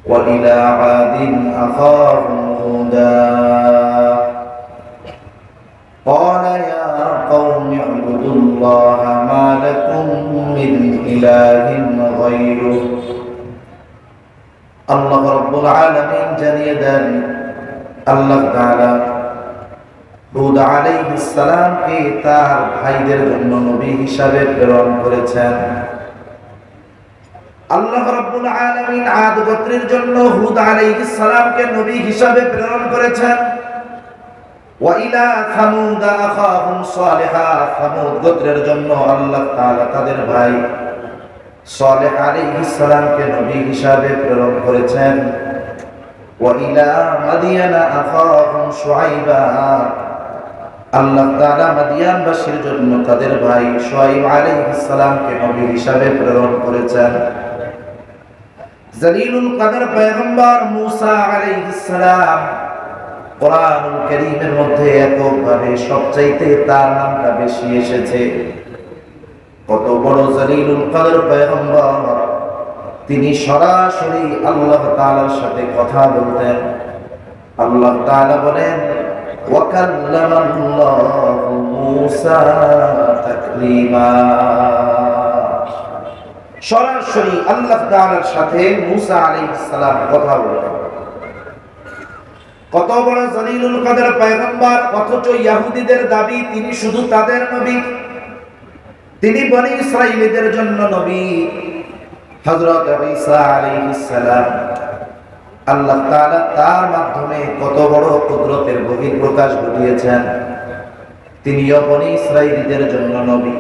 وإلى عاد أخاهم هودا قال يا قوم اعبدوا الله ما لكم من إله غيره আল্লাহ রাব্বুল আলামিন জানিয়ে দেন আল্লাহ তাআলা হুদ আলাইহিস সালামকে তার ভাইদের জন্য নবী হিসাবে প্রেরণ করেছেন। আল্লাহ রাব্বুল আলামিন আদ গোত্রের জন্য হুদ আলাইহিস সালামকে নবী হিসাবে প্রেরণ করেছেন। ওয়া ইলা সামুদ আখাহুম সালিহা, সামুদ গোত্রের জন্য আল্লাহ তাআলা তাদের ভাই সালেহ আলাইহিস সালামকে নবী হিসাবে প্রেরণ করেছেন। ওয়া ইলা মাদিয়ানা আখাহুম শুআইবা, আল্লাহ তাআলা মাদিয়ানবাসীর জন্য তাদের ভাই শুআইব আলাইহিস সালামকে নবী হিসাবে প্রেরণ করেছেন। জলিলুল কদর পয়গম্বর মুসা আলাইহিস সালাম কোরআনুল কারীমের মধ্যে এককভাবে সবচাইতে তার নামটা বেশি এসেছে। কত বড় জলিলুল কদর পয়গম্বর, তিনি সরাসরি আল্লাহ তাআলার সাথে কথা বলতেন। আল্লাহ তাআলা বলেন ওয়া কাল্লামাল্লাহু মুসা তাকলিমা, সরাসরি আল্লাহ তাআলার সাথে মুসা আলাইহিস সালাম কথা বলতেন। কত বড় জলিলুল কদর পয়গম্বর, অথচ ইহুদিদের দাবি তিনি শুধু তাদের নবী, তিনি বনি ইসরাঈলীদের জন্য নবী। হযরত ঈসা আলাইহিস সালাম আল্লাহ তাআলা তার মাধ্যমে কত বড় কুদরতের বহিঃপ্রকাশ ঘটিয়েছেন। তিনিও বনি ইসরাঈলীদের জন্য নবী।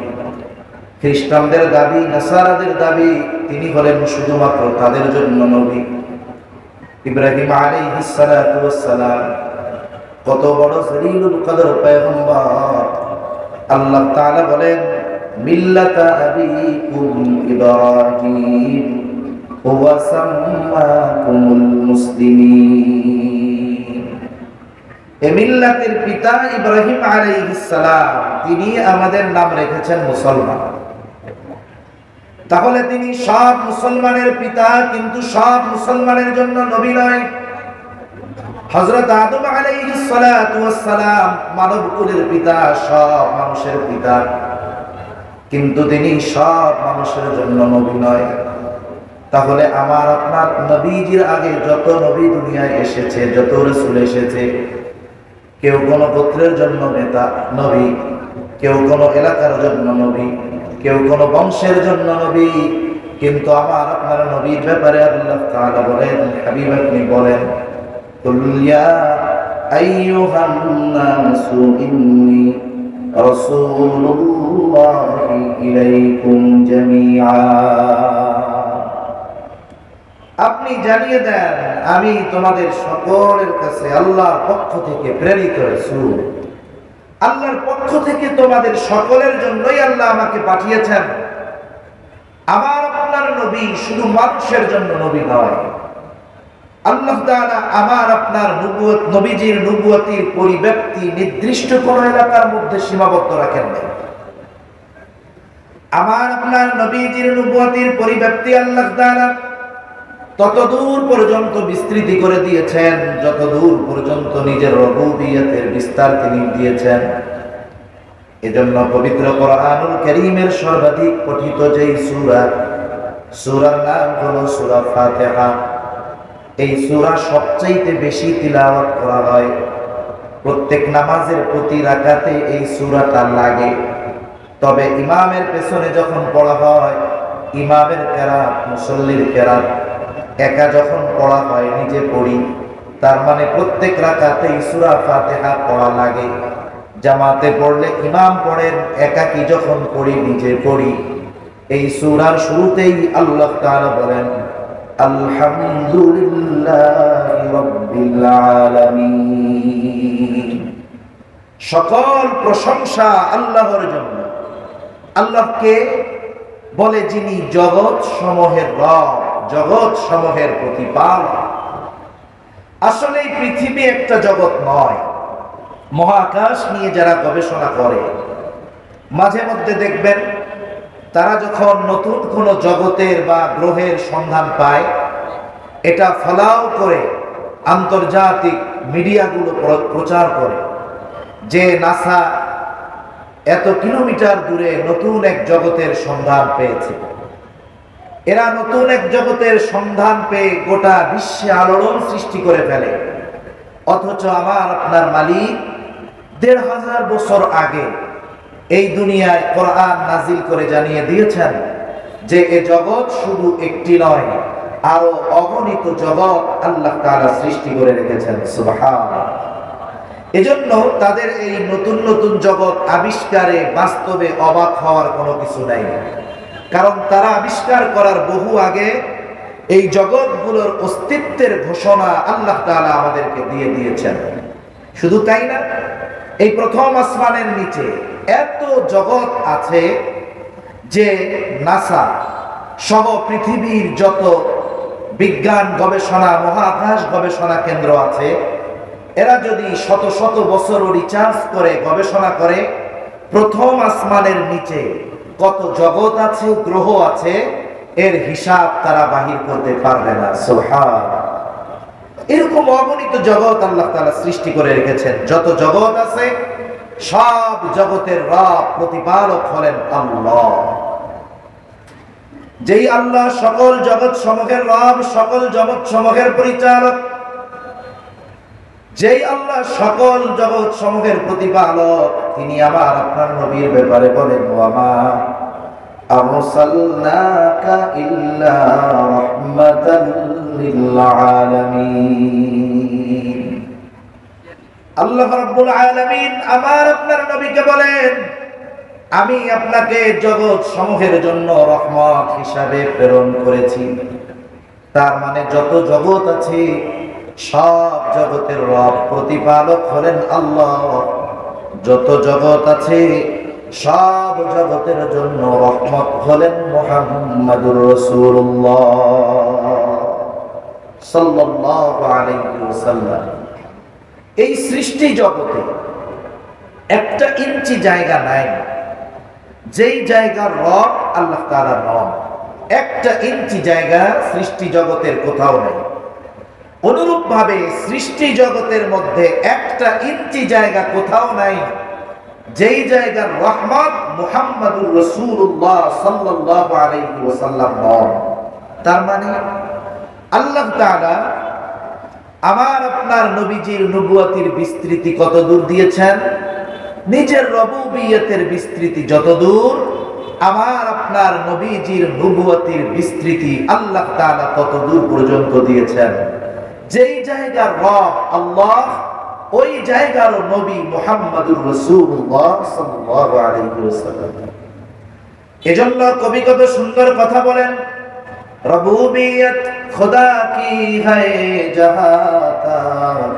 খ্রিস্টানদের দাবি, নাসারাদের দাবি তিনি হলেন শুধুমাত্র তাদের জন্য নবী। ইব্রাহিম আলাইহিস সালাতু ওয়াস সালাম কত বড় জলিলুল কদর পয়গম্বর, আল্লাহ তাআলা বলেন মিল্লাতা আবিকুম ইব্রাহিম ওয়া সাম্মাকুমুল মুসলিমিন, এ মিল্লাতের পিতা ইব্রাহিম আলাইহিস সালাম, তিনি আমাদের নাম রেখেছেন মুসলমান। তাহলে তিনি সব মুসলমানের পিতা, কিন্তু সব মুসলমানের জন্য নবী নয়। হযরত আদম আলাইহিস সালাতু ওয়াস সালাম মানব কুলের পিতা, সব মানুষের পিতা, কিন্তু তিনি সব মানুষের জন্য নবী নয়। তাহলে আমার আপনার নবীজির আগে যত নবী দুনিয়ায় এসেছে, যত রাসূল এসেছে, কেউ কোন গোত্রের জন্য নেতা নবী, কেউ কোন এলাকার জন্য নবী, কেউ কোন বংশের জন্য নবী, কিন্তু আমার আপনার নবীর ব্যাপারে আল্লাহ তাআলা বলেন, হাবিব আপনি বলেন কুল ইয়া আইয়ুহান নাসু ইন্নী রাসূলুল্লাহি ইলাইকুম জামিআ, আপনি জানিয়ে দেন আমি তোমাদের সকলের কাছে আল্লাহর পক্ষ থেকে প্রেরিত রাসূল। আল্লাহর পক্ষ থেকে তোমাদের সকলের জন্যই আল্লাহ আমাকে পাঠিয়েছেন। আমার আপনার নবী শুধু মানুষের জন্য নবী নয়। আল্লাহ তাআলা আমার আপনার নবুয়ত, নবীজির নবুয়তির পরিব্যাপ্তি নির্দিষ্ট কোন এলাকার মধ্যে সীমাবদ্ধ রাখেন নাই। আমার আপনার নবীজির নবুয়তির পরিব্যাপ্তি আল্লাহ তাআলা ততদূর পর্যন্ত বিস্তৃতি করে দিয়েছেন যতদূর পর্যন্ত নিজের রুবুবিয়তের বিস্তার তিনি দিয়েছেন। এজন্য পবিত্র কোরআনুল কারীমের সর্বাধিক পঠিত যেই সূরার নাম হলো সূরা ফাতিহা। এই সূরা সবচাইতে বেশি তিলাওয়াত করা হয়। প্রত্যেক নামাজের প্রতি রাকাতে এই সূরাটা লাগে। তবে ইমামের পেছনে যখন পড়া হয়, ইমামের কেরাত, মুসল্লির কেরাত একা যখন পড়া হয়, নিজে পড়ি, তার মানে প্রত্যেক রাকাতেই সূরা ফাতিহা পড়া লাগে। জামাতে পড়লে ইমাম পড়েন, একাকি যখন পড়ি নিজে পড়ি। এই সূরার শুরুতেই আল্লাহ তাআলা বলেন আলহামদুলিল্লাহি রাব্বিল আলামিন, সকল প্রশংসা আল্লাহর জন্য। আল্লাহকে বলে যিনি জগৎ সমূহের রব, জগৎ সমূহের প্রতিপালক। আসলে এই পৃথিবী একটা জগৎ নয়। মহাকাশ নিয়ে যারা গবেষণা করে, মাঝে মধ্যে দেখবেন তারা যখন নতুন কোন জগতের বা গ্রহের সন্ধান পায়, এটা ফলাও করে আন্তর্জাতিক মিডিয়াগুলো প্রচার করে যে নাসা এত কিলোমিটার দূরে নতুন এক জগতের সন্ধান পেয়েছে। এরা নতুন এক জগতের সন্ধান পেয়ে গোটা বিশ্বে আলোড়ন সৃষ্টি করে ফেলে। অথচ আমার আপনার মালিক ১৫০০ বছর আগে এই দুনিয়ায় কোরআন নাজিল করে জানিয়ে দিয়েছেন যে এ জগৎ শুধু একটি নয়, আরো অগণিত জগৎ আল্লাহ তাআলা সৃষ্টি করে রেখেছেন। সুবহানাল্লাহ। এজন্য তাদের এই নতুন নতুন জগৎ আবিষ্কারে বাস্তবে অবাক হওয়ার কোনো কিছু নাই, কারণ তারা আবিষ্কার করার বহু আগে এই জগৎগুলোর অস্তিত্বের ঘোষণা আল্লাহ তাআলা আমাদেরকে দিয়ে দিয়েছেন। শুধু তাই না, এই প্রথম আসমানের নিচে এত জগৎ আছে যে নাসা সহ পৃথিবীর যত বিজ্ঞান গবেষণা মহাকাশ গবেষণা কেন্দ্র আছে, এরা যদি শত শত বছরও রিচার্জ করে গবেষণা করে প্রথম আসমানের নিচে কত জগৎ আছে, গ্রহ আছে, এর হিসাব তারা বাহির করতে পারবে না। সুবহানাল্লাহ। এরকম অগণিত জগৎ আল্লাহ তাআলা সৃষ্টি করে রেখেছেন। যত জগৎ আছে সব জগতের রব প্রতিপালক হলেন আল্লাহ। যেই আল্লাহ সকল জগৎ সমূহের রব, সকল জগৎ সমূহের পরিচালক, যেই আল্লাহ সকল জগৎ সমূহের প্রতিপালক, তিনি আমার আপনার নবীর ব্যাপারে বলেন, ওয়ামা আরসালনাকা ইল্লা রাহমাতাল লিল আলামিন। আল্লাহ রাব্বুল আলামিন আমার আপনার নবীকে বলেন, আমি আপনাকে জগৎ সমূহের জন্য রহমত হিসাবে প্রেরণ করেছি। তার মানে যত জগৎ আছে সব জগতের রব প্রতিপালক হলেন আল্লাহ। যত জগৎ আছে সব জগতের জন্য রহমত হলেন মুহাম্মাদুর রাসূলুল্লাহ সাল্লাল্লাহু আলাইহি ওয়াসাল্লাম। এই সৃষ্টি জগতে একটা ইঞ্চি জায়গা নাই যেই জায়গার রব আল্লাহ তাআলা নন। একটা ইঞ্চি জায়গা সৃষ্টি জগতের কোথাও নাই। অনুরূপ ভাবে সৃষ্টি জগতের মধ্যে একটা ইঞ্চি জায়গা কোথাও নাই যেই জায়গার রহমত মুহাম্মাদুর রাসূলুল্লাহ সাল্লাল্লাহু আলাইহি ওয়াসাল্লাম নন। তার মানে আল্লাহ তাআলা আমার আপনার নবীজির নবুয়তির বিস্তৃতি কত দূর দিয়েছেন, নিজের রবুবিয়তের বিস্তৃতি যত দূর, আমার আপনার নবীজির নবুয়তির বিস্তৃতি আল্লাহ তাআলা তত দূর পর্যন্ত দিয়েছেন। যেই জায়গার রব আল্লাহ, ওই জায়গার নবী মুহাম্মাদুর রাসূলুল্লাহ সাল্লাল্লাহু আলাইহি ওয়াসাল্লাম। এজন্য কবি কত সুন্দর কথা বলেন, রবুবিয়ত খুদা কি है जहां तक,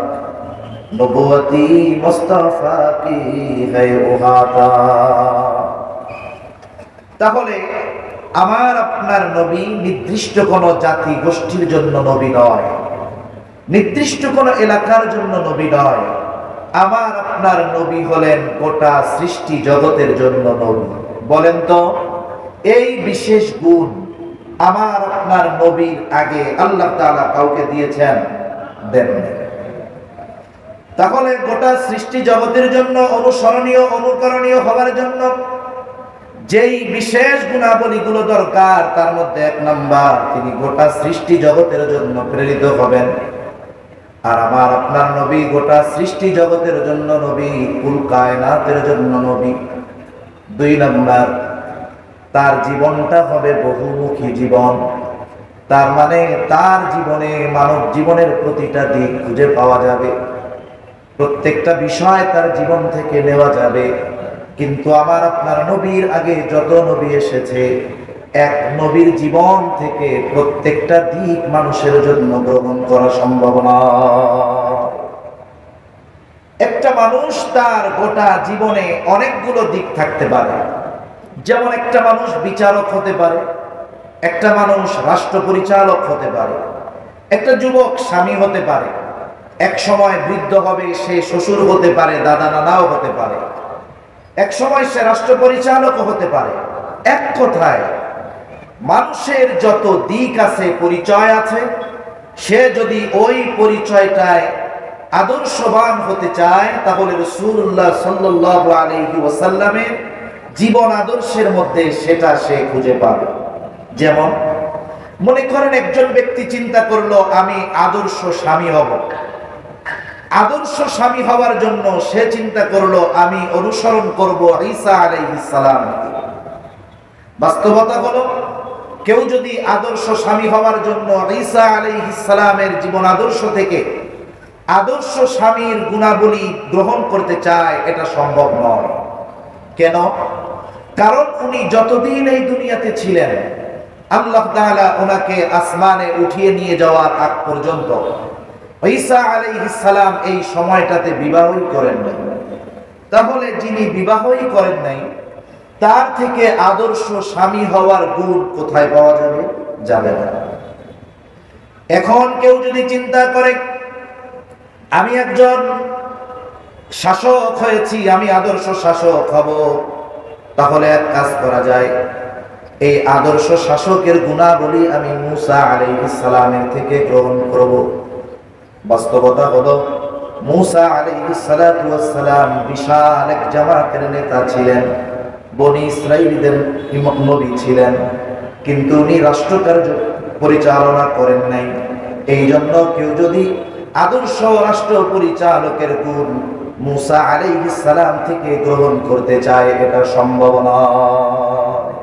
নবুয়তি মুস্তাফা কি है वहां तक। তাহলে আমার আপনার নবী নির্দিষ্ট কোন জাতি গোষ্ঠীর জন্য নবী নয়, নির্দিষ্ট কোন এলাকার জন্য নবী নয়। আমার আপনার নবী হলেন গোটা সৃষ্টি জগতের জন্য নবী। বলেন তো, এই বিশেষ গুণ আমার আপনার নবীর আগে আল্লাহ তাআলা কাউকে দিয়েছেন? দেন নাই। তাহলে গোটা সৃষ্টি জগতের জন্য অনুসরণীয় অনুকরণীয় হওয়ার জন্য যেই বিশেষ গুণাবলীগুলো দরকার, তার মধ্যে এক নাম্বার, তিনি গোটা সৃষ্টি জগতের জন্য প্রেরিত হবেন। আর আমার আপনার নবী গোটা সৃষ্টি জগতের জন্য নবী, কুল কায়নাতের জন্য নবী। দুই নাম্বার, তার জীবনটা হবে বহুমুখী জীবন। তার মানে তার জীবনে মানব জীবনের প্রতিটা দিক খুঁজে পাওয়া যাবে, প্রত্যেকটা বিষয় তার জীবন থেকে নেওয়া যাবে। কিন্তু আমার আপনার নবীর আগে যত নবী এসেছে, এক নবীর জীবন থেকে প্রত্যেকটা দিক মানুষের জন্য গ্রহণ করা সম্ভব না। একটা মানুষ তার গোটা জীবনে অনেকগুলো দিক থাকতে পারে। যেমন একটা মানুষ বিচারক হতে পারে, একটা মানুষ রাষ্ট্র পরিচালক হতে পারে, একটা যুবক স্বামী হতে পারে, এক সময় বৃদ্ধ হবে, সে শ্বশুর হতে পারে, দাদা নানাও হতে পারে, এক সময় সে রাষ্ট্র পরিচালক হতে পারে। এক কথায় মানুষের যত দিক আছে, পরিচয় আছে, সে যদি ওই পরিচয়টায় আদর্শবান হতে চায় তাহলে রাসূলুল্লাহ সাল্লাল্লাহু আলাইহি ওয়াসাল্লামের জীবন আদর্শের মধ্যে সেটা সে খুঁজে পাবে। যেমন মনে করেন একজন ব্যক্তি চিন্তা করলো আমি আদর্শ স্বামী হব। আদর্শ স্বামী হওয়ার জন্য সে চিন্তা করলো আমি অনুসরণ করব ঈসা আলাইহিস সালাম। বাস্তবতা হলো কেউ যদি আদর্শ স্বামী হওয়ার জন্য ঈসা আলাইহিস সালামের জীবন আদর্শ থেকে আদর্শ স্বামীর গুণাবলী গ্রহণ করতে চায়, এটা সম্ভব নয়। কেন? কারণ উনি যতদিন এই দুনিয়াতে ছিলেন আল্লাহ তাআলা ওনাকে আসমানে উঠিয়ে নিয়ে যাওয়ার আগ পর্যন্ত ঈসা আলাইহিস সালাম এই সময়টাতে বিবাহই করেন নাই। তাহলে যিনি বিবাহই করেন নাই তার থেকে আদর্শ স্বামী হওয়ার গুণ কোথায় পাওয়া যাবে? যাবে না। এখন কেউ যদি চিন্তা করে আমি একজন শাসক হয়েছি, আমি আদর্শ শাসক হব, তাহলে এক কাজ করা যায়, এই আদর্শ শাসকের গুণাবলী আমি মূসা আলাইহিস সালামের থেকে গ্রহণ করব। বাস্তবতা হলো মূসা আলাইহিস সালাতু ওয়াস সালাম বিশাল এক জামাতের নেতা ছিলেন, বনি ইসরাঈলদের নবী ছিলেন, কিন্তু উনি রাষ্ট্রকার্য পরিচালনা করেন নাই। এই জন্য কেউ যদি আদর্শ রাষ্ট্র পরিচালকের গুণ মূসা আলাইহিস সালাম থেকে গ্রহণ করতে চায়, এটা সম্ভব নয়,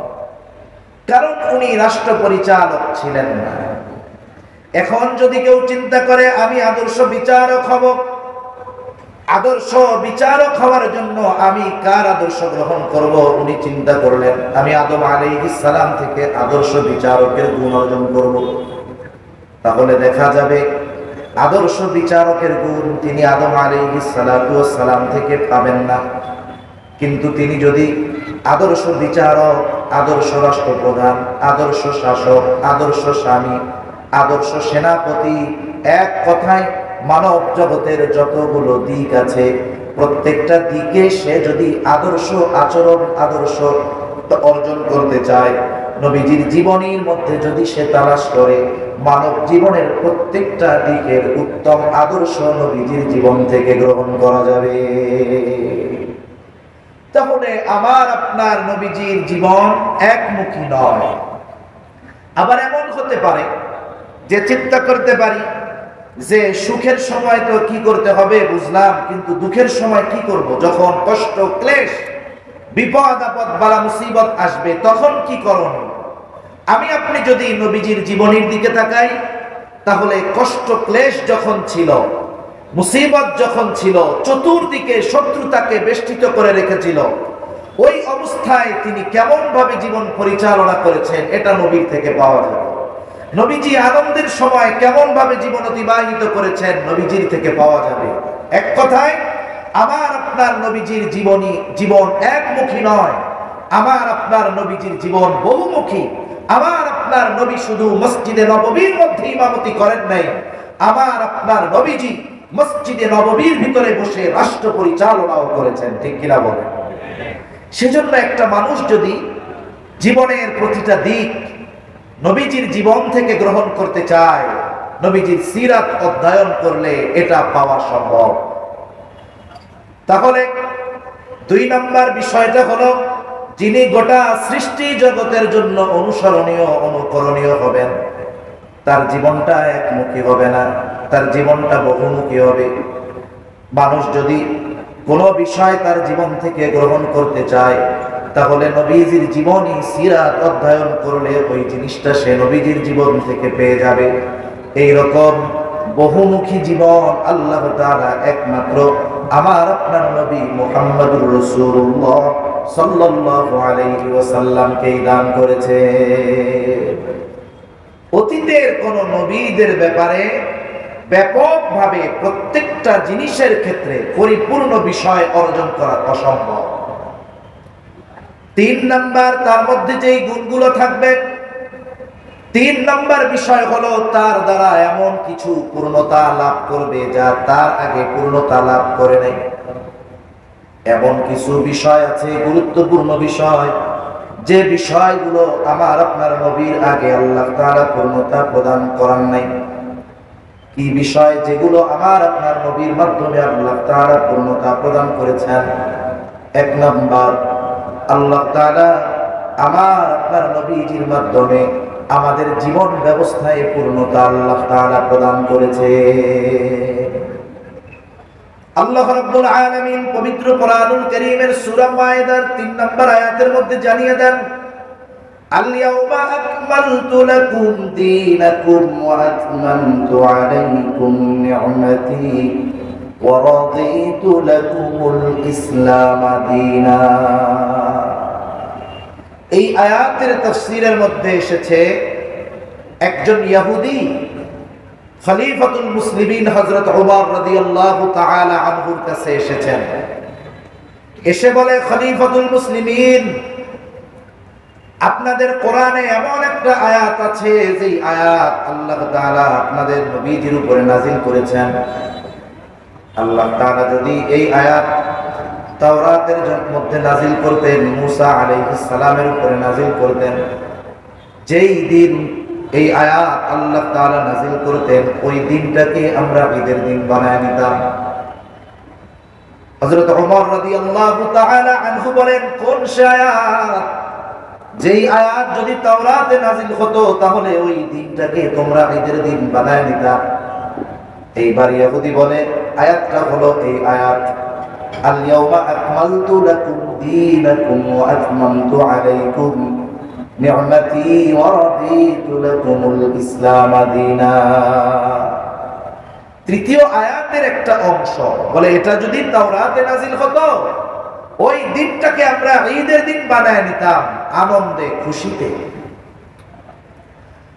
কারণ উনি রাষ্ট্র পরিচালক ছিলেন না। এখন যদি কেউ চিন্তা করে আমি আদর্শ বিচারক হব, আদর্শ বিচারক হওয়ার জন্য আমি কার আদর্শ গ্রহণ করব? উনি চিন্তা করলেন আমি আদম আলাইহিস সালাম থেকে আদর্শ বিচারকের গুণ অর্জন করব। তাহলে দেখা যাবে আদর্শ বিচারকের গুণ তিনি আদম আলাইহিস সালাম থেকে পাবেন না। কিন্তু তিনি যদি আদর্শ বিচারক, আদর্শ রাষ্ট্রপ্রধান, আদর্শ শাসক, আদর্শ স্বামী, আদর্শ সেনাপতি, এক কথায় মানব জগতের যতগুলো দিক আছে প্রত্যেকটা দিকে সে যদি আদর্শ আচরণ, আদর্শ অর্জন করতে চায়, নবীজির জীবনীর মধ্যে যদি সে তালাশ করে, মানব জীবনের প্রত্যেকটা দিকের উত্তম আদর্শ নবীজির জীবন থেকে গ্রহণ করা যাবে। তাহলে আমার আপনার নবীজির জীবন একমুখী নয়। আবার এমন হতে পারে যে চিন্তা করতে পারি যে সুখের সময় তো কি করতে হবে বুঝলাম, কিন্তু দুঃখের সময় কি করব? যখন কষ্ট, ক্লেশ, বিপদ আপদ, বালা মুসিবত আসবে তখন কি করণীয়? আমি আপনি যদি নবীজির জীবনীর দিকে তাকাই, তাহলে কষ্ট ক্লেশ যখন ছিল, মুসিবত যখন ছিল, চতুর্দিকে শত্রুতাকে বেষ্টিত করে রেখেছিল, ওই অবস্থায় তিনি কেমন ভাবে জীবন পরিচালনা করেছেন এটা নবীর থেকে পাওয়া যাবে। নবীজি আনন্দের সময় কেমন ভাবে জীবন অতিবাহিত করেছেন নবীজির থেকে পাওয়া যাবে। এক কথায় আমার আপনার নবীজির জীবন একমুখী নয়, আমার আপনার নবীজির জীবন বহুমুখী। আমার আপনার নবী শুধু মসজিদে নববীর মধ্যে ইমামতি করেন নাই, আমার আপনার নবীজি মসজিদে নববীর ভিতরে বসে রাষ্ট্র পরিচালনাও করেছেন। ঠিক কিনা বলেন? সেজন্য একটা মানুষ যদি জীবনের প্রতিটা দিক নবীজির জীবন থেকে গ্রহণ করতে চায়, নবীজির সিরাত অধ্যয়ন করলে এটা পাওয়া সম্ভব। তাহলে 2 নম্বর বিষয়টা হলো যিনি গোটা সৃষ্টি জগতের জন্য অনুসরণীয়, অনুকরণীয় হবেন, তার জীবনটা একমুখী হবে না, তার জীবনটা বহুমুখী হবে। মানুষ যদি কোনো বিষয় তার জীবন থেকে গ্রহণ করতে চায়, তাহলে নবীজির জীবনী, সিরাত অধ্যয়ন করলে ওই জিনিসটা সে নবীজির জীবন থেকে পেয়ে যাবে। এই রকম বহুমুখী জীবন আল্লাহ তাআলা একমাত্র আমার আপনার নবী মুহাম্মদুর রাসূলুল্লাহ সাল্লাল্লাহু আলাইহি ওয়াসাল্লামকেই দান করেছে। অতীতের কোন নবীদের ব্যাপারে ব্যাপকভাবে প্রত্যেকটা জিনিসের ক্ষেত্রে পরিপূর্ণ বিষয় অর্জন করা অসম্ভব। 3 নাম্বার, তার মধ্যে যেই গুণগুলো থাকবে, 3 নাম্বার বিষয় হলো তার দ্বারা এমন কিছু পূর্ণতা লাভ করবে যা তার আগে পূর্ণতা লাভ করে নাই। এমন কিছু বিষয় আছে, গুরুত্বপূর্ণ বিষয়, যে বিষয়গুলো আমার আপনার নবীর আগে আল্লাহ তাআলা পূর্ণতা প্রদান করেন নাই। কি বিষয় যেগুলো আমার আপনার নবীর মাধ্যমে আল্লাহ তাআলা পূর্ণতা প্রদান করেছেন? এক নাম্বার, আল্লাহ তাআলা আমার আপনার নবীজির মাধ্যমে আমাদের জীবন ব্যবস্থায় পূর্ণতা আল্লাহ তাআলা প্রদান করেছে। আল্লাহ রাব্বুল আলামিন পবিত্র কোরআনুল কারীমের সূরা মায়েদার 3 নম্বর আয়াতের মধ্যে জানিয়ে দেন, আল-ইয়াওমা আকমালতু লাকুম দীনাকুম ওয়া আতমামতু আলাইকুম নি'মাতি ওয়া রাদিতু লাকুমুল ইসলাম দীনা। এই আয়াতের তাফসীরের মধ্যে এসেছে, একজন ইহুদি খলিফাতুল মুসলিমিন হযরত ওমর রাদিয়াল্লাহু তাআলা আনহুর কাছে এসেছেন। এসে বলে, খলিফাতুল মুসলিমিন, আপনাদের কোরআনে এমন একটা আয়াত আছে যে আয়াত আল্লাহ তাআলা আপনাদের নবীজির উপরে নাযিল করেছেন। আল্লাহ তাআলা যদি এই আয়াত তাওরাতের মধ্যে নাযিল করতেন, মুসা আলাইহিস সালামের উপরে নাযিল করতেন, যেই দিন এই আয়াত আল্লাহ তাআলা নাযিল করতেন ওই দিনটাকে আমরা ঈদের দিন বানায় নিতাম। হযরত ওমর রাদিয়াল্লাহু তাআলা আনহু বলেন, কোন সে আয়াত? যেই আয়াত যদি তাওরাতে নাযিল হতো তাহলে ওই দিনটাকে তোমরা ঈদের দিন বানায় নিতা। এইবার ইহুদি বলে, আয়াতটা হলো এই আয়াত, আল-ইয়াওমা আকমালতু লাকুম দীনাকুম ওয়া আতমামতু আলাইকুম নি'মাতি ওয়া রাদিতু লাকুমুল ইসলাম দীনা। তৃতীয় আয়াতের একটা অংশ বলে, এটা যদি তাওরাতে নাযিল হতো ওই দিনটাকে আমরা ঈদের দিন বানায় নিতাম আনন্দে খুশিতে।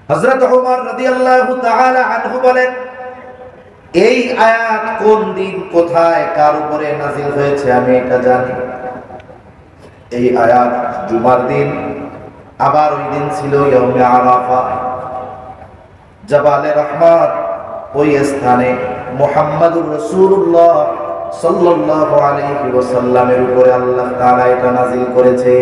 হযরত ওমর রাদিয়াল্লাহু তাআলা আনহু বলেন, এই আয়াত কোন দিন কোথায় কার উপরে নাযিল হয়েছে আমি এটা জানি। এই আয়াত জুমার দিন, আবার ওই দিন ছিল ইয়াউমে আরাফা। জাবালে রহমত ওই স্থানে মুহাম্মাদুর রাসূলুল্লাহ সাল্লাল্লাহু আলাইহি ওয়াসাল্লামের উপরে আল্লাহ তাআলা এটা নাযিল করেছে।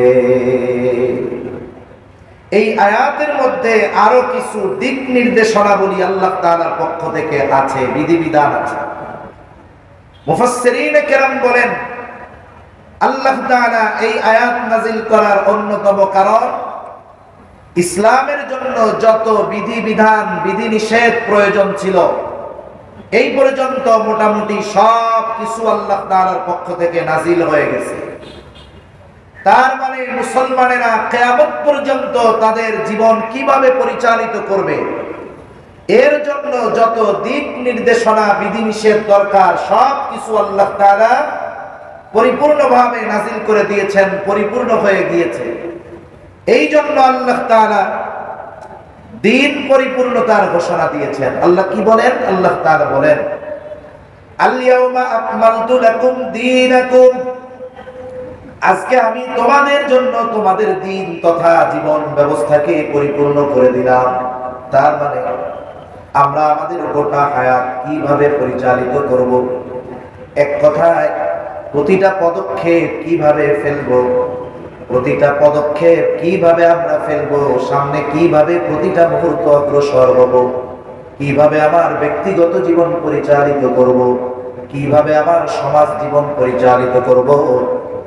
এই আয়াতের মধ্যে আরো কিছু দিক নির্দেশনাবলী আল্লাহ তাআলার পক্ষ থেকে আছে, বিধিবিধান আছে। মুফাসসিরিনে কেরাম বলেন, আল্লাহ তাআলা এই আয়াত নাযিল করার অন্যতম কারণ ইসলামের জন্য যত বিধিবিধান বিধিনিষেধ প্রয়োজন ছিল এই পর্যন্ত মোটামুটি সব কিছু আল্লাহ তাআলার পক্ষ থেকে নাযিল হয়ে গেছে। তার মানে মুসলমানেরা কিয়ামত পর্যন্ত তাদের জীবন কিভাবে পরিচালিত করবে এর জন্য যত দিক নির্দেশনা বিধিনিষেধ দরকার সব কিছু আল্লাহ তাআলা পরিপূর্ণভাবে নাযিল করে দিয়েছেন, পরিপূর্ণ হয়ে গিয়েছে। এই জন্য আল্লাহ তাআলা দিন পরিপূর্ণতার ঘোষণা দিয়েছেন। আল্লাহ কি বলেন? আল্লাহ তাআলা বলেন, আল-ইয়াওমা আকমালতু লাকুম দীনাকুম, আজকে আমি তোমাদের জন্য তোমাদের দিন তথা জীবন ব্যবস্থাকে পরিপূর্ণ করে দিলাম। তার মানে আমরা আমাদের গোটা হায়াত কিভাবে পরিচালিত করব, এক কথায় প্রতিটা পদক্ষেপ কিভাবে ফেলবো, প্রতিটা পদক্ষেপ কিভাবে আমরা ফেলবো, সামনে কিভাবে প্রতিটা মুহূর্ত অগ্রসর হব, কিভাবে আমার ব্যক্তিগত জীবন পরিচালিত করব, কিভাবে আমার সমাজ জীবন পরিচালিত করব,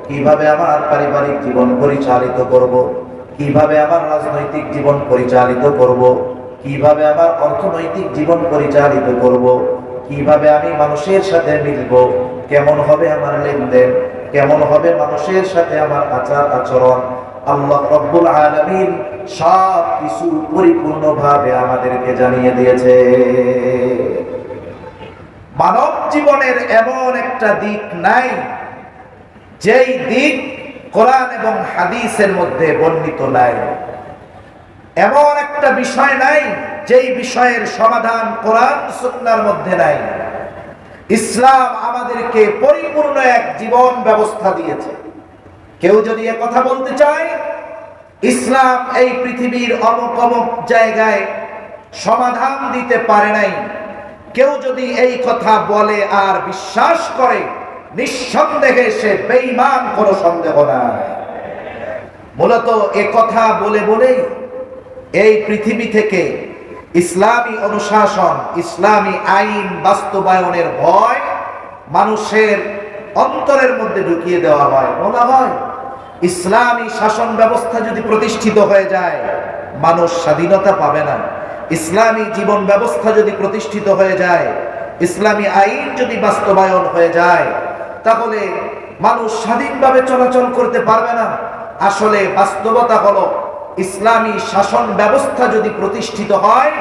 কিভাবে আমার পারিবারিক জীবন পরিচালিত করব, কিভাবে আমার রাজনৈতিক জীবন পরিচালিত করব, কিভাবে আমার অর্থনৈতিক জীবন পরিচালিত করব, কিভাবে আমি মানুষের সাথে মিলব, কেমন হবে আমার লেনদেন, কেমন হবে মানুষের সাথে আমার আচার আচরণ, আল্লাহ রাব্বুল আলামিন সব কিছু পরিপূর্ণভাবে আমাদেরকে জানিয়ে দিয়েছে। মানব জীবনের এমন একটা দিক নাই যেই দিক কোরআন এবং হাদিসের মধ্যে বর্ণিত নাই, এমন একটা বিষয় নাই যেই বিষয়ের সমাধান কোরআন সুন্নাহর মধ্যে নাই। ইসলাম আমাদেরকে পরিপূর্ণ এক জীবন ব্যবস্থা দিয়েছে। কেউ যদি এ কথা বলতে চায় ইসলাম এই পৃথিবীর অমুক অমুক জায়গায় সমাধান দিতে পারে নাই, কেউ যদি এই কথা বলে আর বিশ্বাস করে নিঃসন্দেহে সে বেঈমান, কোনো সন্দেহ নাই। মূলত এ কথা বলে বলেই এই পৃথিবী থেকে ইসলামী অনুশাসন, ইসলামী আইন বাস্তবায়নের ভয় মানুষের অন্তরের মধ্যে ঢুকিয়ে দেওয়া হয়। মনে হয় ইসলামী শাসন ব্যবস্থা যদি প্রতিষ্ঠিত হয়ে যায় মানুষ স্বাধীনতা পাবে না। ইসলামী জীবন ব্যবস্থা যদি প্রতিষ্ঠিত হয়ে যায়, ইসলামী আইন যদি বাস্তবায়ন হয়ে যায়, তাহলে মানুষ স্বাধীনভাবে চলাচল করতে পারবে না। আসলে বাস্তবতা হলো ইসলামী শাসন ব্যবস্থা যদি প্রতিষ্ঠিত হয়,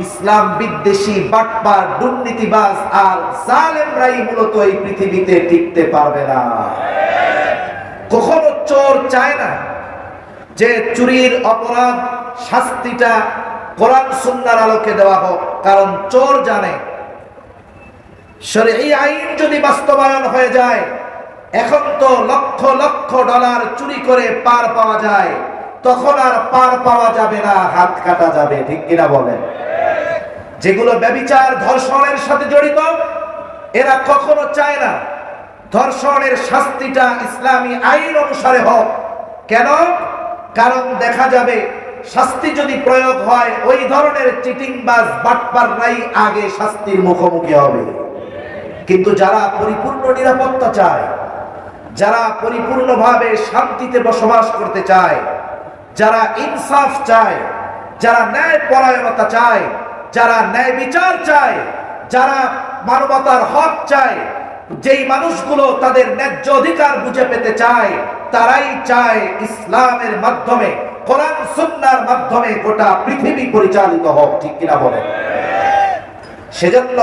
ইসলাম বিদ্বেষী, বাটপার, দুর্নীতিবাজ আর জালেমরাই মূলত এই পৃথিবীতে টিকতে পারবে না। কখনো চোর চায় না যে চুরির অপরাধ শাস্তিটা কোরআন সুন্নাহর আলোকে দেওয়া হোক, কারণ চোর জানে শরঈ আইন যদি বাস্তবায়ন হয়ে যায়, এখন তো লক্ষ লক্ষ ডলার চুরি করে পার পাওয়া যায়, তখন আর পার পাওয়া যাবে না, হাত কাটা যাবে। ঠিক কিনা বলেন? যেগুলো ব্যভিচার, ধর্ষণের সাথে জড়িত, এরা কখনো চায় না ধর্ষণের শাস্তিটা ইসলামী আইন অনুসারে হোক। কেন? কারণ দেখা যাবে শাস্তি যদি প্রয়োগ হয়, ওই ধরনের চিটিংবাজ বাটপাররাই আগে শাস্তির মুখোমুখি হবে। কিন্তু যারা পরিপূর্ণ নিরাপত্তা চায়, যারা পরিপূর্ণভাবে শান্তিতে বসবাস করতে চায়, যারা ইনসাফ চায়, যারা ন্যায় পরায়ণতা চায়, যারা ন্যায় বিচার চায়, যারা মানবতার হক চায়, যেই মানুষগুলো তাদের ন্যায্য অধিকার বুঝে পেতে চায়, তারাই চায় ইসলামের মাধ্যমে, কোরআন সুন্নাহর মাধ্যমে গোটা পৃথিবী পরিচালিত হোক। ঠিক কিনা বলেন? সেজন্য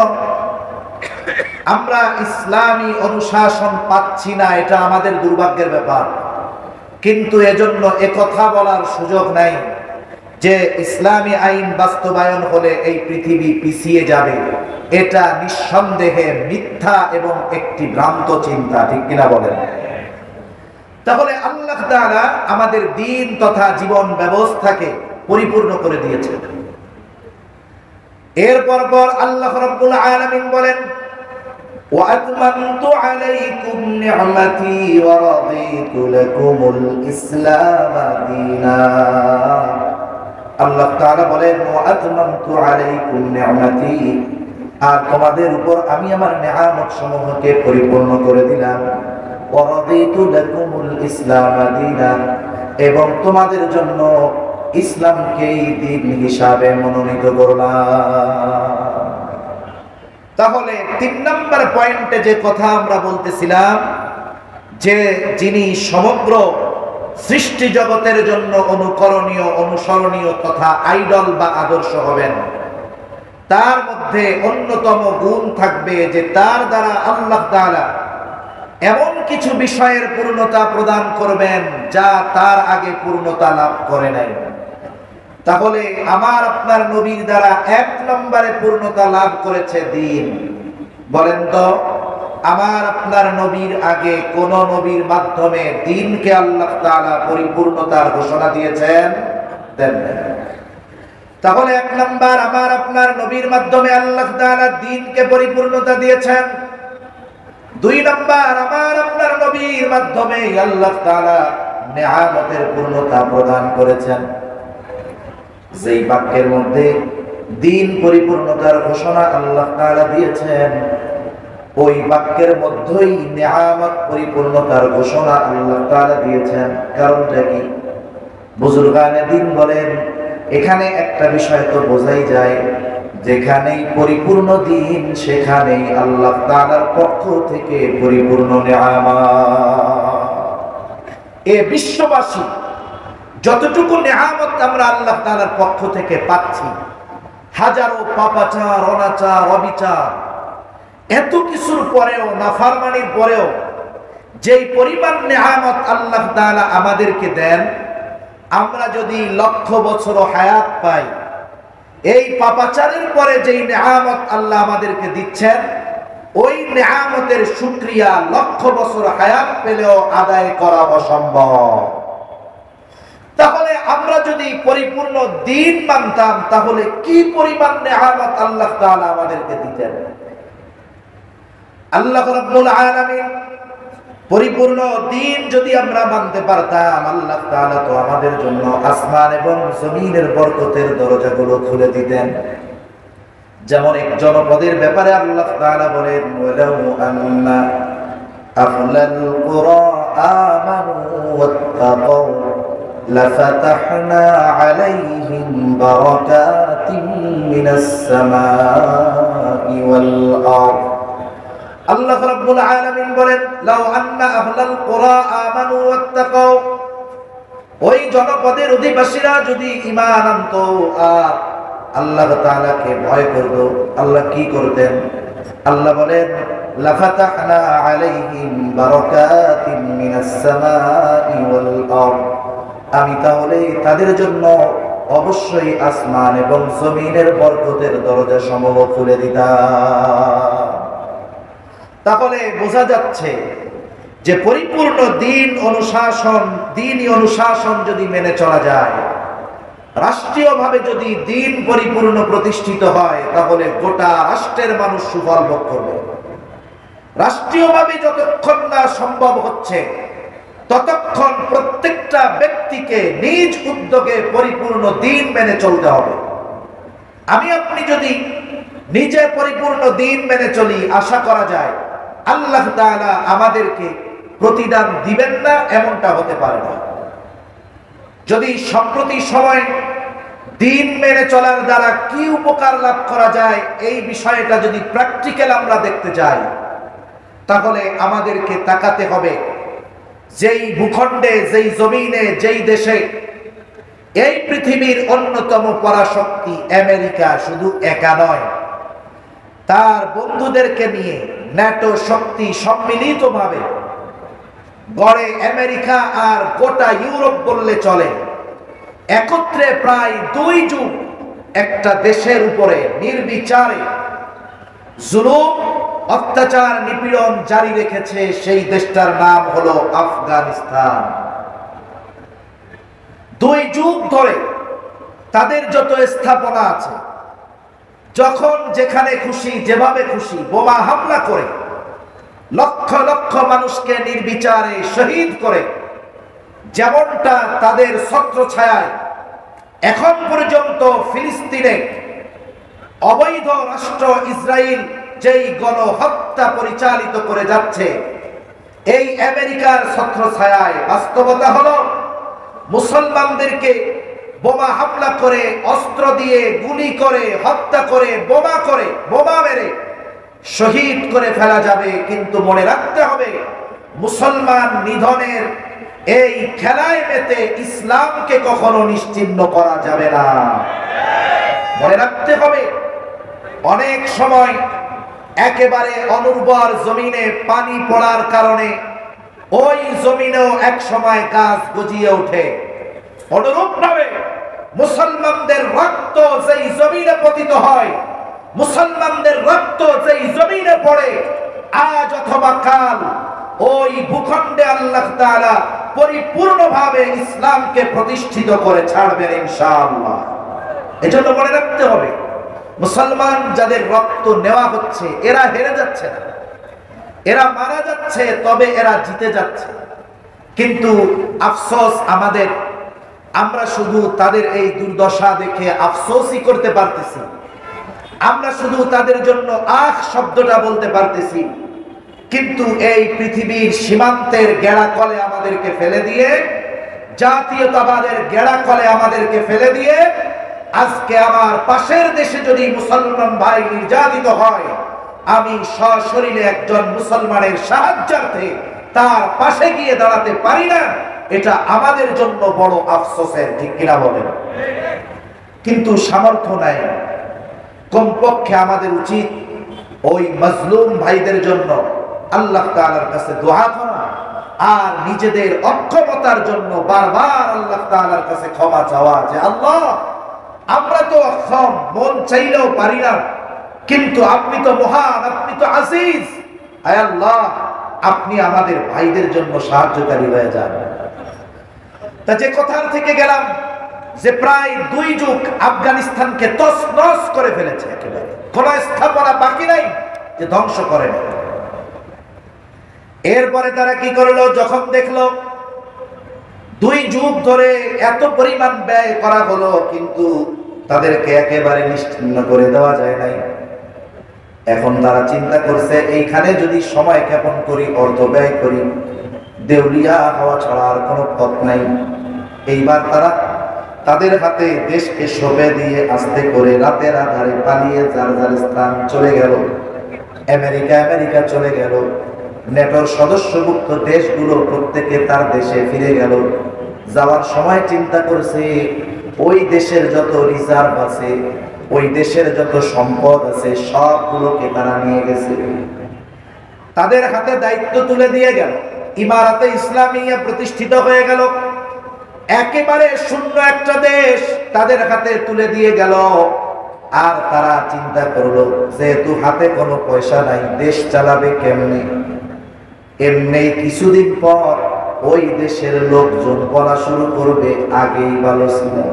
আমরা ইসলামী অনুশাসন পাচ্ছি না, এটা আমাদের দুর্ভাগ্যের ব্যাপার। কিন্তু এজন্য একথা বলার সুযোগ নাই যে ইসলামী আইন বাস্তবায়ন হলে এই পৃথিবী পিছিয়ে যাবে। এটা নিঃসন্দেহে মিথ্যা এবং একটি ভ্রান্ত চিন্তা। ঠিক কিনা বলেন? তাহলে আল্লাহ তাআলা আমাদের দ্বীন তথা জীবন ব্যবস্থাকে পরিপূর্ণ করে দিয়েছেন। এরপর আল্লাহ রাব্বুল আলামিন বলেন, وَأَتْمَمْتُ عَلَيْكُمْ نِعْمَتِي وَرَضِيتُ لَكُمُ الْإِسْلَامَ دِينًا। আল্লাহ তাআলা বলেন, وَأَتْمَمْتُ عَلَيْكُمْ نِعْمَتِي, আর তোমাদের উপর আমি আমার নেয়ামত সমূহকে পরিপূর্ণ করে দিলাম। وَرَضِيتُ لَكُمُ الْإِسْلَامَ دِينًا, এবং তোমাদের জন্য ইসলামকেই দ্বীন হিসাবে মনোনীত করলাম। তাহলে 3 নম্বর পয়েন্টে যে কথা আমরা বলতেছিলাম, যে যিনি সমগ্র সৃষ্টি জগতের জন্য অনুকরণীয়, অনুসরণীয় তথা আইডল বা আদর্শ হবেন, তার মধ্যে অন্যতম গুণ থাকবে যে তার দ্বারা আল্লাহ তাআলা এমন কিছু বিষয়ের পূর্ণতা প্রদান করবেন যা তার আগে পূর্ণতা লাভ করে নাই। তাহলে আমার আপনার নবীর দ্বারা 1 নম্বরে পূর্ণতা লাভ করেছে দ্বীন। বলেন তো, আমার আপনার নবীর আগে কোন নবীর মাধ্যমে দ্বীনকে আল্লাহ তাআলা পরিপূর্ণতার ঘোষণা দিয়েছেন? দেন না। তাহলে 1 নম্বর, আমার আপনার নবীর মাধ্যমে আল্লাহ তাআলা দ্বীনকে পরিপূর্ণতা দিয়েছেন। 2 নম্বর, আমার আপনার নবীর মাধ্যমে আল্লাহ তাআলা নেয়ামতের পূর্ণতা প্রদান করেছেন। যেই বাক্যের মধ্যে দ্বীন পরিপূর্ণতার ঘোষণা আল্লাহ তাআলা দিয়েছেন, ওই বাক্যের মধ্যেই নেয়ামত পরিপূর্ণতার ঘোষণা আল্লাহ তাআলা দিয়েছেন। কারণটা কি? বুজুর্গানে দ্বীন বলেন, এখানে একটা বিষয় তো বোঝাই যায়, যেখানেই পরিপূর্ণ দ্বীন সেখানেই আল্লাহ তাআলার পক্ষ থেকে পরিপূর্ণ নেয়ামত। এ বিশ্ববাসী যতটুকু নেয়ামত আমরা আল্লাহ তাআলার পক্ষ থেকে পাচ্ছি, হাজারো পাপাচার, অনাচার, অবিচার, এত কিছুর পরেও, নাফরমানির পরেও যেই পরিমাণ নেয়ামত আল্লাহ তাআলা আমাদেরকে দেন, আমরা যদি লক্ষ বছর হায়াত পাই, এই পাপাচারের পরে যেই নেয়ামত আল্লাহ আমাদেরকে দিচ্ছেন, ওই নেয়ামতের শুকরিয়া লক্ষ বছর হায়াত পেলেও আদায় করা অসম্ভব। তাহলে আমরা যদি পরিপূর্ণ দ্বীন মানতাম, তাহলে কি পরিমাণ নেয়ামত আল্লাহ তাআলা আমাদেরকে দিতেন। আল্লাহ রাব্বুল আলামিন পরিপূর্ণ দিন যদি আমরা মানতে পারতাম, আল্লাহ তাআলা তো আমাদের জন্য আসমান এবং জমিনের বরকতের দরজাগুলো খুলে দিতেন। যেমন এক জনপদের ব্যাপারে আল্লাহ তাআলা বলেন, ওয়ালাউ আন্না আহলাল কুরা আমানু ওয়াত্তাকাউ লাফাতাহনা আলাইহিম বারাকাতিন মিনাস সামাই ওয়াল আরদ। আল্লাহ রাব্বুল আলামিন বলেন, লাউ আন্না আহলাল কুরা আমানু ওয়াত্তাকাউ, ওই জনপদের অধিবাসীরা যদি ঈমান আনতো আর আল্লাহ তাআলাকে ভয় করত, আল্লাহ কি করতেন? আল্লাহ বলেন, লাফাতাহনা আলাইহিম বারাকাতিন মিনাস সামাই ওয়াল আরদ, আমি তাহলে তাদের জন্য অবশ্যই আসমান এবং জমিনের বরকতের দরজা সমূহ খুলে দিতাম। তাহলে বোঝা যাচ্ছে যে পরিপূর্ণ দ্বীনি অনুশাসন যদি মেনে চলা যায়, রাষ্ট্রীয়ভাবে যদি দ্বীন পরিপূর্ণ প্রতিষ্ঠিত হয়, তাহলে গোটা রাষ্ট্রের মানুষ সুফল ভোগ করবে। রাষ্ট্রীয়ভাবে যতক্ষণ না সম্ভব হচ্ছে, ততক্ষণ প্রত্যেকটা ব্যক্তিকে নিজ উদ্যোগে পরিপূর্ণ দ্বীন মেনে চলতে হবে। আমি আপনি যদি নিজে পরিপূর্ণ দ্বীন মেনে চলি, আশা করা যায় আল্লাহ তাআলা আমাদেরকে প্রতিদান দিবেন না, এমনটা হতে পারে না। যদি সম্প্রতি সময় দ্বীন মেনে চলার দ্বারা কি উপকার লাভ করা যায়, এই বিষয়টা যদি প্র্যাকটিক্যাল আমরা দেখতে যাই, তাহলে আমাদেরকে তাকাতে হবে যেই ভূখণ্ডে, যেই জমিনে, যেই দেশে এই পৃথিবীর অন্যতম পরাশক্তি আমেরিকা শুধু একা নয়, তার বন্ধুদেরকে নিয়ে ন্যাটো শক্তি সম্মিলিতভাবে গড়ে আমেরিকা আর গোটা ইউরোপ বললে চলে, একত্রে প্রায় 2 যুগ একটা দেশের উপরে নির্বিচারে জুলুম, অত্যাচার, নিপীড়ন জারি রেখেছে। সেই দেশটার নাম হলো আফগানিস্তান। 2 যুগ ধরে তাদের যত স্থাপনা আছে, যখন যেখানে খুশি যেভাবে খুশি বোমা হামলা করে লক্ষ লক্ষ মানুষকে নির্বিচারে শহীদ করে, যেমনটা তাদের ছত্রছায়ায় এখন পর্যন্ত ফিলিস্তিনে অবৈধ রাষ্ট্র ইসরায়েল যেই গণহত্যা পরিচালিত করে যাচ্ছে, এই আমেরিকার ছত্রছায়ায় বাস্তবতা হলো মুসলমানদেরকে বোমা হামলা করে, অস্ত্র দিয়ে গুলি করে, হত্যা করে, বোমা মেরে শহীদ করে ফেলা যাবে। কিন্তু মনে রাখতে হবে, মুসলমান নিধনের এই খেলায় মেতে ইসলামকে কখনো নিশ্চিহ্ন করা যাবে না। মনে রাখতে হবে, অনেক সময় একেবারে অনুর্বর জমিনে পানি পড়ার কারণে ওই জমিনেও এক সময় গাছ গজিয়ে ওঠে। অনুরূপভাবে মুসলমানদের রক্ত যেই জমিনে পতিত হয়, মুসলমানদের রক্ত যেই জমিনে পড়ে, আজ অথবা কাল ওই ভূখণ্ডে আল্লাহ তাআলা পরিপূর্ণভাবে ইসলামকে প্রতিষ্ঠিত করে ছাড়বেন ইনশাআল্লাহ। এজন্য মনে রাখতে হবে, মুসলমান যাদের রক্ত নেওয়া হচ্ছে, এরা হেরে যাচ্ছে না, এরা মারা যাচ্ছে, তবে এরা জিতে যাচ্ছে। কিন্তু আফসোস আমাদের, আমরা শুধু তাদের এই দুর্দশা দেখে আফসোসই করতে পারতেছি, আমরা শুধু তাদের জন্য আখ শব্দটা বলতে পারতেছি। কিন্তু এই পৃথিবীর সীমান্তের গেড়াকলে আমাদেরকে ফেলে দিয়ে, জাতীয়তাবাদের গেড়াকলে আমাদেরকে ফেলে দিয়ে, আজকে আমার পাশের দেশে যদি মুসলমান ভাই নির্যাতিত হয়, আমি সশরীরে একজন মুসলমানের সাহায্যার্থে তার পাশে গিয়ে দাঁড়াতে পারি না, এটা আমাদের জন্য বড় আফসোসের, ঠিক কিনা বলেন? কিন্তু সামর্থ্য নাই। কমপক্ষে আমাদের উচিত ওই মাজলুম ভাইদের জন্য আল্লাহ তাআলার কাছে দোয়া করা, আর নিজেদের অক্ষমতার জন্য বারবার আল্লাহ তাআলার কাছে ক্ষমা চাওয়া, যে আল্লাহ, আমরা তো অক্ষম, মন চাইলেও পারি না, কিন্তু আপনি তো মহান, আপনি তো আজিজ, আয় আল্লাহ, আপনি আমাদের ভাইদের জন্য সাহায্যকারী হয়ে যান। তা যে কথার থেকে গেলাম, যে প্রায় 2 যুগ আফগানিস্তানকে তছনছ করে ফেলেছে, একেবারে কোন স্থাপনা বাকি নাই যে ধ্বংস করে না। এরপরে তারা কি করলো, যখন দেখলো 2 যুগ ধরে এত পরিমাণ ব্যয় করা হলো কিন্তু তাদেরকে একেবারে নিশ্চিহ্ন করে দেওয়া যায় নাই, এখন তারা চিন্তা করছে এইখানে যদি সময় ক্ষেপণ করি, অর্থ ব্যয় করি, দেউলিয়া হওয়া ছাড়া আর কোনো পথ নাই। এইবার তারা তাদের হাতে দেশকে সঁপে দিয়ে আস্তে করে রাতের আধারে পালিয়ে যার যার স্থান চলে গেল। আমেরিকা চলে গেল, নেটোর সদস্যভুক্ত দেশগুলো প্রত্যেকে তার দেশে ফিরে গেল। যাওয়ার সময় চিন্তা করছে ওই দেশের যত রিজার্ভ আছে, ওই দেশের যত সম্পদ আছে সবগুলোকে তারা নিয়ে গেছে, তাদের হাতে দায়িত্ব তুলে দিয়ে গেল। ইমারাতে ইসলামিয়া প্রতিষ্ঠিত হয়ে গেল, একেবারে শূন্য একটা দেশ তাদের হাতে তুলে দিয়ে গেল। আর তারা চিন্তা করলো যেহেতু হাতে কোনো পয়সা নাই, দেশ চালাবে কেমনে? এমনি কিছুদিন পর ওই দেশের লোকজন বলা শুরু করবে আগেই ভালো ছিলাম।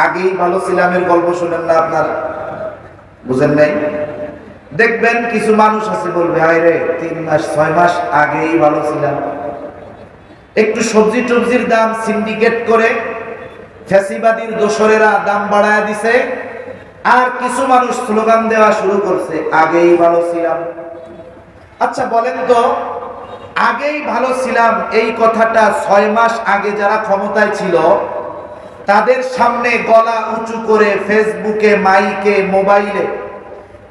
আগেই ভালো ছিলামের গল্প শুনেন না আপনারা? বুঝেন নাই? দেখবেন কিছু মানুষ আছে বলবে হায় রে 3 মাস 6 মাস আগেই ভালো ছিলাম। একটু সবজি টবজির দাম সিন্ডিকেট করে ফ্যাসিবাদীর দোসরেরা দাম বাড়ায় দিছে, আর কিছু মানুষ স্লোগান দেওয়া শুরু করছে আগেই ভালো ছিলাম। আচ্ছা বলেন তো, আগেই ভালো ছিলাম এই কথাটা 6 মাস আগে যারা ক্ষমতায় ছিল তাদের সামনে গলা উঁচু করে ফেসবুকে, মাইকে, মোবাইলে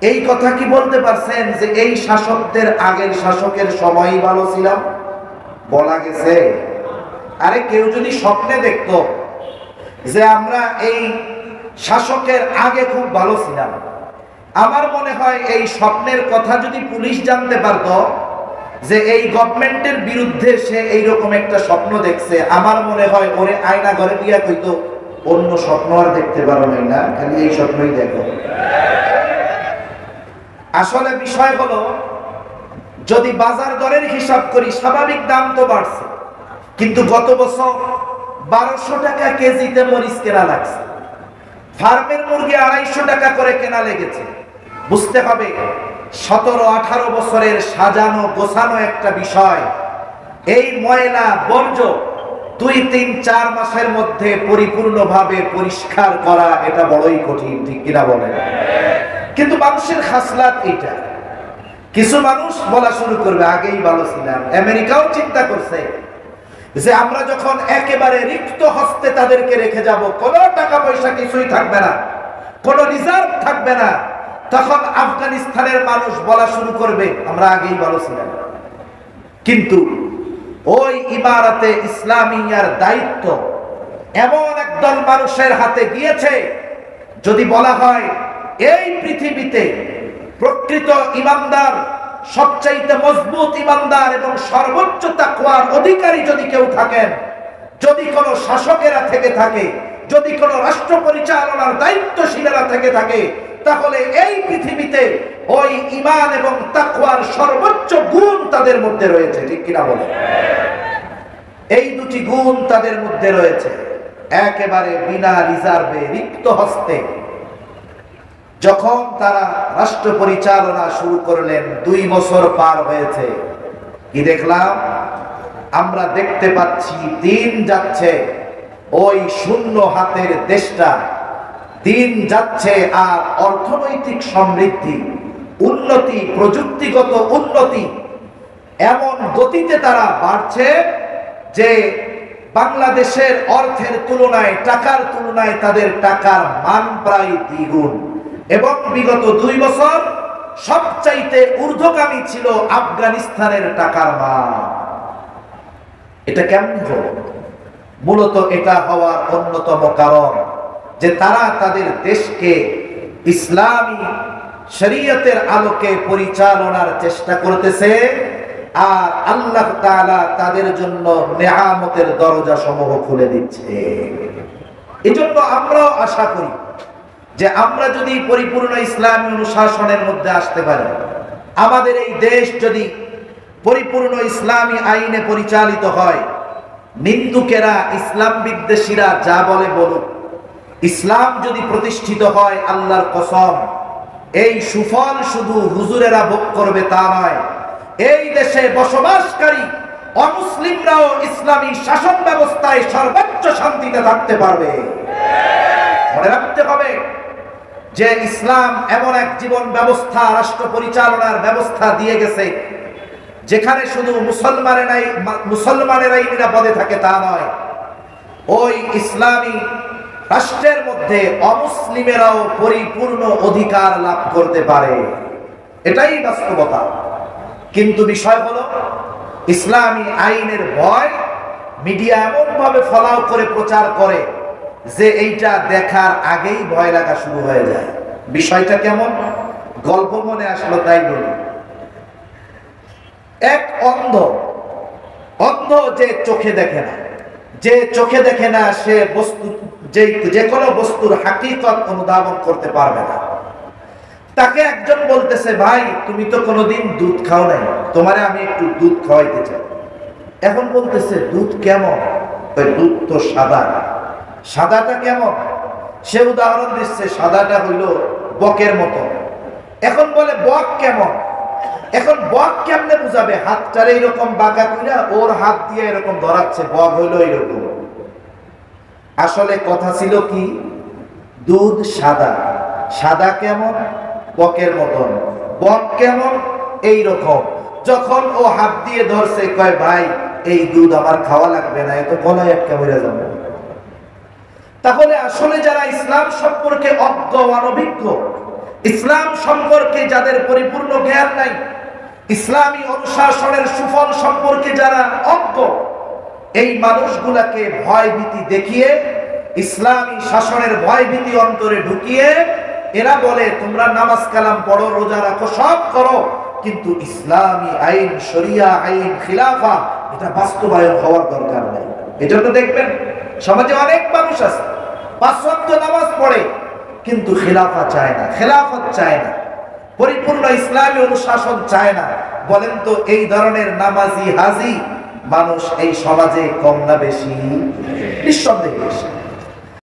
এই কথা কি বলতে পারছেন যে এই শাসকদের আগের শাসকের সময়ই ভালো ছিলাম? বলা গেছে? আরে কেউ যদি স্বপ্নে দেখতো যে আমরা এই শাসকের আগে খুব ভালো ছিলাম, আমার মনে হয় এই স্বপ্নের কথা যদি পুলিশ জানতে পারতো যে এই গভর্নমেন্টের বিরুদ্ধে সে এইরকম একটা স্বপ্ন দেখছে, আমার মনে হয় ওরে আয়না ঘরে দিয়া কইতো অন্য স্বপ্ন আর দেখতে পারো না, খালি এই স্বপ্নই দেখো। আসলে বিষয় হলো, যদি বাজার দরের হিসাব করি স্বাভাবিক দাম তো বাড়ছে, কিন্তু গত বছর 1200 টাকা কেজিতে মরিচ কেনা লাগছে, ফার্মের মুরগি 250 টাকা করে কেনা লেগেছে। বুঝতে হবে 17-18 বছরের সাজানো গোছানো একটা বিষয়, এই ময়লা বর্জ্য 2-3-4 মাসের মধ্যে পরিপূর্ণভাবে পরিষ্কার করা এটা বড়ই কঠিন, ঠিক কিনা বলেন? কিন্তু মানুষের খাসলাত এটা। কিছু মানুষ বলা শুরু করবে আগেই ভালো ছিলাম। আমেরিকাও চিন্তা করছে যে আমরা যখন একেবারে রিক্ত হস্তে তাদেরকে রেখে যাব, কোনো টাকা পয়সা কিছুই থাকবে না, কোনো রিজার্ভ থাকবে না, তখন আফগানিস্তানের মানুষ বলা শুরু করবে আমরা আগেই ভালো ছিলাম। কিন্তু ওই ইমারাতে ইসলামিয়ার দায়িত্ব এমন একদল মানুষের হাতে গিয়েছে, যদি বলা হয় এই পৃথিবীতে প্রকৃত ইমানদার, সবচাইতে মজবুত ইমানদার এবং সর্বোচ্চ তাকওয়ার অধিকারী যদি কেউ থাকেন, যদি কোনো শাসকেরা থেকে থাকে, যদি কোনো রাষ্ট্র পরিচালনার দায়িত্বশীলেরা থেকে থাকে, তাহলে এই পৃথিবীতে ওই ঈমান এবং তাকওয়ার সর্বোচ্চ গুণ তাদের মধ্যে রয়েছে, ঠিক কিনা বলে? এই দুটি গুণ তাদের মধ্যে রয়েছে। একেবারে বিনা রিজার্ভে রিক্ত হস্তে যখন তারা রাষ্ট্র পরিচালনা শুরু করলেন, 2 বছর পার হয়েছে, কি দেখলাম আমরা? দেখতে পাচ্ছি দিন যাচ্ছে ওই শূন্য হাতের দেশটা দিন যাচ্ছে, আর অর্থনৈতিক সমৃদ্ধি, উন্নতি, প্রযুক্তিগত উন্নতি এমন গতিতে তারা বাড়ছে যে বাংলাদেশের অর্থের তুলনায়, টাকার তুলনায় তাদের টাকার মান প্রায় দ্বিগুণ। এবং বিগত 2 বছর সবচাইতে ঊর্ধ্বগামী ছিল আফগানিস্তানের টাকার মান। এটা কেমন হলো? মূলত এটা হওয়ার অন্যতম কারণ যে তারা তাদের দেশকে ইসলামী শরীয়তের আলোকে পরিচালনার চেষ্টা করতেছে, আর আল্লাহ তাআলা তাদের জন্য নেয়ামতের দরজা সমূহ খুলে দিচ্ছে। এজন্য আমরাও আশা করি যে আমরা যদি পরিপূর্ণ ইসলামী অনুশাসনের মধ্যে আসতে পারি, আমাদের এই দেশ যদি পরিপূর্ণ ইসলামী আইনে পরিচালিত হয়, নিন্দুকেরা, ইসলাম বিদ্বেষীরা যা বলে বলুক, ইসলাম যদি প্রতিষ্ঠিত হয়, আল্লাহর কসম এই সুফল শুধু হুজুরেরা ভোগ করবে তা নয়, এই দেশে বসবাসকারী অমুসলিমরাও ইসলামী শাসন ব্যবস্থায় সর্বোচ্চ শান্তিতে থাকতে পারবে। মনে রাখতে হবে যে ইসলাম এমন এক জীবন ব্যবস্থা, রাষ্ট্র পরিচালনার ব্যবস্থা দিয়ে গেছে যেখানে শুধু মুসলমানেরাই নিরাপদে থাকে তা নয়, ওই ইসলামী রাষ্ট্রের মধ্যে অমুসলিমেরাও পরিপূর্ণ অধিকার লাভ করতে পারে। এটাই বাস্তবতা। কিন্তু বিষয় হলো ইসলামী আইনের ভয় মিডিয়া এমন ভাবে ফলাও করে প্রচার করে যে এইটা দেখার আগেই ভয় লাগা শুরু হয়ে যায়। বিষয়টা কেমন, গল্প মনে আসলো তাই বলি। এক অন্ধ যে চোখে দেখে না, যে চোখে দেখে না সে বস্তু যে কোনো বস্তুর হাকিকত অনুধাবন করতে পারবে না। তাকে একজন বলতেছে, ভাই তুমি তো কোনোদিন দুধ খাও নাই, তোমারে আমি একটু দুধ খাওয়াইতে চাই। এখন বলতেছে দুধ কেমন? দুধ তো সাদা। সাদাটা কেমন? সে উদাহরণ দিচ্ছে, সাদাটা হইল বকের মতো। এখন বলে বক কেমন? এখন বক কেমনে বুঝাবে? হাতটারে এরকম বাঁকা কইরা ওর হাত দিয়ে এরকম ধরাচ্ছে, বক হইল এরকম। আসলে কথা ছিল কি, দুধ সাদা। সাদা কেমন? বকের মতন। বক কেমন? এইরকম। যখন ও হাত দিয়ে ধরছে, কয় ভাই এই দুধ আমার খাওয়া লাগবে না, এত গলায় একটা মরে যাবে। তাহলে আসলে যারা ইসলাম সম্পর্কে অজ্ঞ, অনভিজ্ঞ, ইসলাম সম্পর্কে যাদের পরিপূর্ণ জ্ঞান নাই, ইসলামী অনুশাসনের সুফল সম্পর্কে যারা অজ্ঞ, এই মানুষগুলাকে ভয় ভীতি দেখিয়ে, ইসলামী শাসনের ভয় ভীতি অন্তরে ঢুকিয়ে এরা বলে তোমরা নামাজ কালাম পড়ো, রোজা রাখো, সব করো, কিন্তু ইসলামী আইন, শরিয়া আইন, খিলাফা এটা বাস্তবায়ন হওয়ার দরকার নাই। এজন্য দেখবেন সমাজে অনেক মানুষ আছে 5 ওয়াক্ত নামাজ পড়ে কিন্তু খিলাফা চায় না, খেলাফত চায় না, পরিপূর্ণ ইসলামী অনুশাসন চায় না। বলেন তো এই ধরনের নামাজি হাজি মানুষ এই সমাজে কম না বেশি? নিঃসন্দেহে বেশি।